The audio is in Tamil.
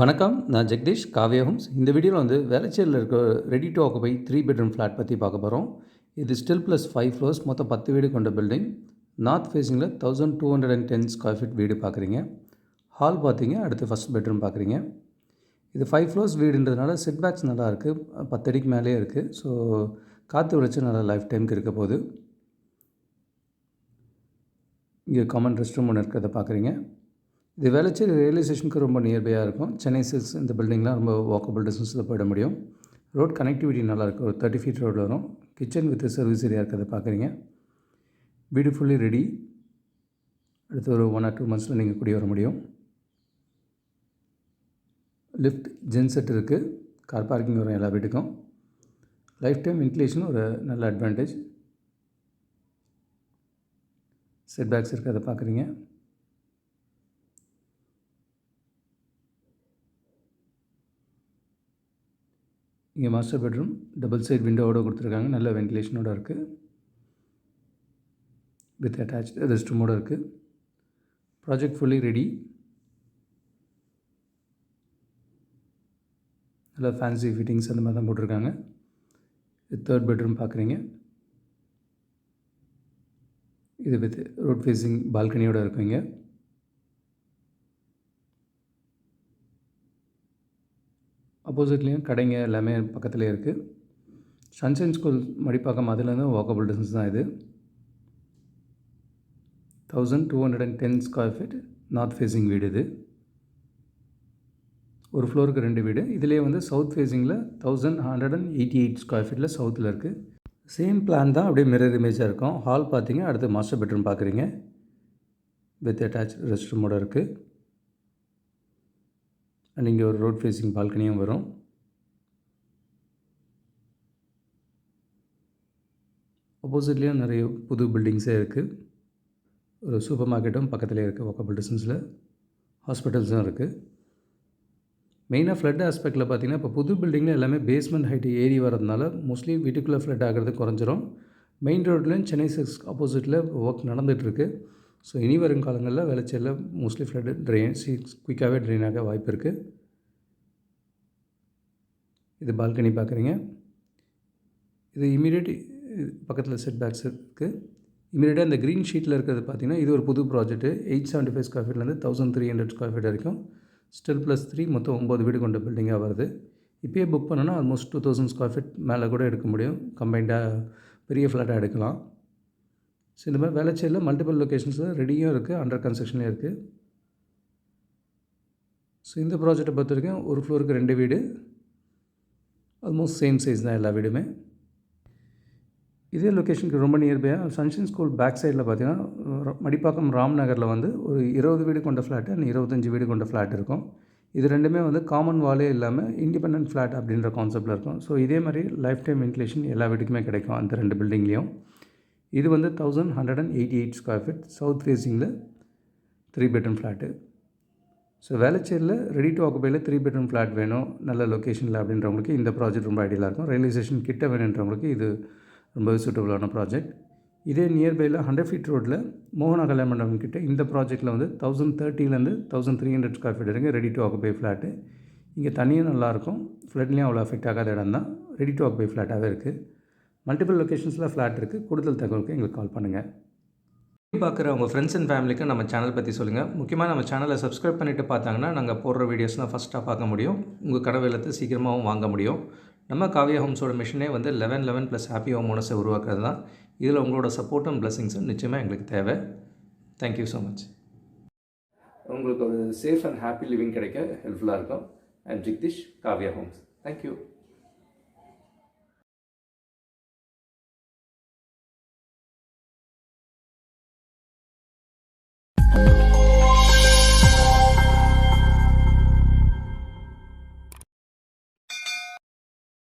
வணக்கம். நான் ஜெகதீஷ், காவ்யா ஹோம்ஸ். இந்த வீடியோவில் வந்து வேளச்சேரியில் இருக்க ready to occupy 3 bedroom flat பற்றி பார்க்க போகிறோம். இது ஸ்டில் ப்ளஸ் 5 ஃப்ளோர்ஸ், மொத்தம் 10 வீடு கொண்ட பில்டிங். நார்த் ஃபேஸிங்கில் 1210 ஸ்கொயர் ஃபீட் வீடு பார்க்குறீங்க. ஹால் பார்த்தீங்க, அடுத்து ஃபஸ்ட் பெட்ரூம் பார்க்குறீங்க. இது 5 ஃப்ளோர்ஸ் வீடுன்றதுனால செட் பேக்ஸ் நல்லா இருக்குது, 10 அடிக்கு மேலேயே இருக்குது. ஸோ காற்று வெளிச்சம் நல்லா லைஃப் டைமுக்கு இருக்க போகுது. இங்கே காமன் ரெஸ்ட் ரூம் ஒன்று இருக்கிறத பார்க்குறீங்க. இது வேளச்சேரி ரயில்வே ஸ்டேஷனுக்கு ரொம்ப நியர்பையாக இருக்கும். சென்னை சில்க்ஸ் இந்த பில்டிங்லாம் ரொம்ப வாக்கபிள் டிஸ்டன்ஸில் போயிட முடியும். ரோட் கனெக்டிவிட்டி நல்லாயிருக்கும். ஒரு 30 ஃபீட் ரோடு வரும். கிச்சன் வித் சர்வீஸ் ஏரியா இருக்கிறத பார்க்குறீங்க. வீடு ஃபுல்லி ரெடி. அடுத்து ஒரு 1 or 2 monthஸில் நீங்கள் குடி வர முடியும். லிஃப்ட் ஜென்செட் இருக்குது. கார் பார்க்கிங் வரும் எல்லா வீட்டுக்கும். லைஃப் டைம் வென்டிலேஷன் ஒரு நல்ல அட்வான்டேஜ். செட் பேக்ஸ் இருக்கிறத பார்க்குறீங்க. இங்கே மாஸ்டர் பெட்ரூம் டபுள் சைட் விண்டோவோடு கொடுத்துருக்காங்க. நல்ல வென்டிலேஷனோடு இருக்குது. வித் அட்டாச் ரெஸ்ட் ரூமோடு இருக்குது. Project fully ready. நல்ல ஃபேன்சி ஃபிட்டிங்ஸ் அந்த மாதிரி தான் போட்டிருக்காங்க. இது 3rd பெட்ரூம் பார்க்குறீங்க. இது வித் ரோட் ஃபேஸிங் பால்கனியோடு இருக்குங்க. ஆப்போசிட்லேயும் கடைங்க எல்லாமே பக்கத்துலேயே இருக்குது. சன்ஷைன் ஸ்கூல் மடிப்பாக்கம், அதுலேருந்து வாக்கபிள் டிஸ்டன்ஸ் தான் இது. 1210 ஸ்கொயர் ஃபீட் நார்த் ஃபேஸிங் வீடு இது. ஒரு ஃப்ளோருக்கு 2 வீடு. இதிலே வந்து சவுத் ஃபேஸிங்கில் 1188 ஸ்கொயர் ஃபீட்டில் சவுத்தில் இருக்குது. சேம் பிளான் தான், அப்படியே மிரர் இமேஜாக இருக்கும். ஹால் பார்த்தீங்க, அடுத்து மாஸ்டர் பெட்ரூம் பார்க்குறீங்க. வித் அட்டாச் ரெஸ்ட் ரூமோடு இருக்குது. அண்ட் இங்கே ஒரு ரோட் ஃபேஸிங் பால்கனியும் வரும். ஆப்போசிட்லேயும் நிறைய புது பில்டிங்ஸே இருக்குது. ஒரு சூப்பர் மார்க்கெட்டும் பக்கத்துலேயே இருக்குது வாக்கபிள் டிஸ்டன்ஸில். ஹாஸ்பிட்டல்ஸும் இருக்குது. மெயினாக ஃப்ளட் ஆஸ்பெக்டில் பார்த்திங்கன்னா, இப்போ புது பில்டிங்கில் எல்லாமே பேஸ்மெண்ட் ஹைட்டு ஏறி வரதுனால மோஸ்ட்லி வீட்டுக்குள்ளே ஃப்ளட் ஆகிறது குறைஞ்சிரும். மெயின் ரோட்லேயும் சென்னை சில்க்ஸ் ஆப்போசிட்டில் ஒர்க் நடந்துகிட்ருக்கு. ஸோ இனி வரும் காலங்களில் வேளச்சேரியில் மோஸ்ட்லி ஃப்ளட்டு குயிக்காகவே ட்ரெயின் ஆக வாய்ப்பு இருக்குது. இது பால்கனி பார்க்குறீங்க. இது இமீடியட் பக்கத்தில் செட் பேக்ஸ் இருக்குது. இமீடியட்டாக இந்த க்ரீன் ஷீட்டில் இருக்கிறது பார்த்திங்கன்னா, இது ஒரு புது ப்ராஜெக்ட்டு. 875 ஸ்கொயர் ஃபீட்லேருந்து 1300 ஸ்கொயர் ஃபீட் வரைக்கும் ஸ்டில் ப்ளஸ் 3 மொத்தம் 9 வீடு கொண்ட பில்டிங்காக வருது. இப்போயே புக் பண்ணோன்னா ஆல்மோஸ்ட் 2000 ஸ்கொயர் ஃபீட் மேலே கூட எடுக்க முடியும். கம்பைண்டாக பெரிய ஃப்ளாட்டாக எடுக்கலாம். ஸோ இந்த மாதிரி வேளச்சேரியில் மல்டிபிள் லொக்கேஷன்ஸில் ரெடியும் இருக்குது, அண்டர் கன்ஸ்ட்ரக்ஷன்லேயும் இருக்குது. ஸோ இந்த ப்ராஜெக்டை பொறுத்த வரைக்கும் ஒரு ஃப்ளோருக்கு 2 வீடு. ஆல்மோஸ்ட் சேம் சைஸ் தான் எல்லா வீடுமே. இதே லொக்கேஷனுக்கு ரொம்ப நியர்பையாக சன்ஷைன் ஸ்கூல் பேக் சைடில் பார்த்திங்கன்னா, மடிப்பாக்கம் ராம் நகரில் வந்து ஒரு 20 வீடு கொண்ட ஃப்ளாட்டு அண்ட் 25 வீடு கொண்ட ஃப்ளாட் இருக்கும். இது ரெண்டுமே வந்து காமன் வாலே இல்லாமல் இண்டிபெண்டன்ட் ஃப்ளாட் அப்படின்ற கான்செப்டில் இருக்கும். ஸோ இதே மாதிரி லைஃப் டைம் வென்டிலேஷன் எல்லா வீட்டுக்குமே கிடைக்கும் அந்த 2 பில்டிங்லேயும். இது வந்து 1188 ஸ்கொயர் ஃபீட் சவுத் ஃபேஸிங்கில் 3 பெட்ரூம் ஃப்ளாட்டு. ஸோ வேளச்சேரியில் ரெடி டு ஆக்குபையில் 3 பெட்ரூம் ஃப்ளாட் வேணும் நல்ல லொக்கேஷனில் அப்படின்றவங்களுக்கு இந்த ப்ராஜெக்ட் ரொம்ப ஐடியலாக இருக்கும். ரயில்வே ஸ்டேஷன் கிட்ட வேணுன்றவங்களுக்கு இது ரொம்பவே சூட்டபுளான ப்ராஜெக்ட். இதே நியர்பையில் 100 ஃபீட் ரோட்டில் மோகனா கல்யாண மண்டபம் கிட்டே இந்த ப்ராஜெக்ட்டில் வந்து 1030லேருந்து 1300 ஸ்கொயர் ஃபீட் வரைக்கும் ரெடி டு ஆக்குபை ஃப்ளாட்டு. இங்கே தண்ணியும் நல்லாயிருக்கும், ஃப்ளட்லேயும் அவ்வளோ அஃபெக்ட் ஆகாத இடம் தான். ரெடி டு ஆக்குபை ஃப்ளாட்டாகவே இருக்குது. மல்டிபிள் லொக்கேஷன்ஸில் ஃப்ளாட் இருக்குது. கூடுதல் தகவலுக்கு எங்களுக்கு கால் பண்ணுங்கள். பார்க்குற உங்கள் ஃப்ரெண்ட்ஸ் அண்ட் ஃபேமிலிக்கு நம்ம சேனல் பற்றி சொல்லுங்கள். முக்கியமாக நம்ம சேனலை சப்ஸ்கிரைப் பண்ணிவிட்டு பார்த்தாங்கன்னா நாங்கள் போடுற வீடியோஸ்லாம் ஃபஸ்ட்டாக பார்க்க முடியும். உங்கள் கடை இல்லத்தை சீக்கிரமாகவும் வாங்க முடியும். நம்ம காவ்யா ஹோம்ஸோட மிஷனே வந்து 1111 + ஹாப்பி ஹோம் ஓனர்ஸை உருவாக்குறது தான். இதில் உங்களோட சப்போர்ட்டும் பிளஸிங்ஸும் நிச்சயமாக எங்களுக்கு தேவை. Thank you so much. உங்களுக்கு ஒரு சேஃப் அண்ட் ஹாப்பி லிவிங் கிடைக்க ஹெல்ப்ஃபுல்லாக இருக்கும். I am Jagadish, Kavya Homes. Thank you.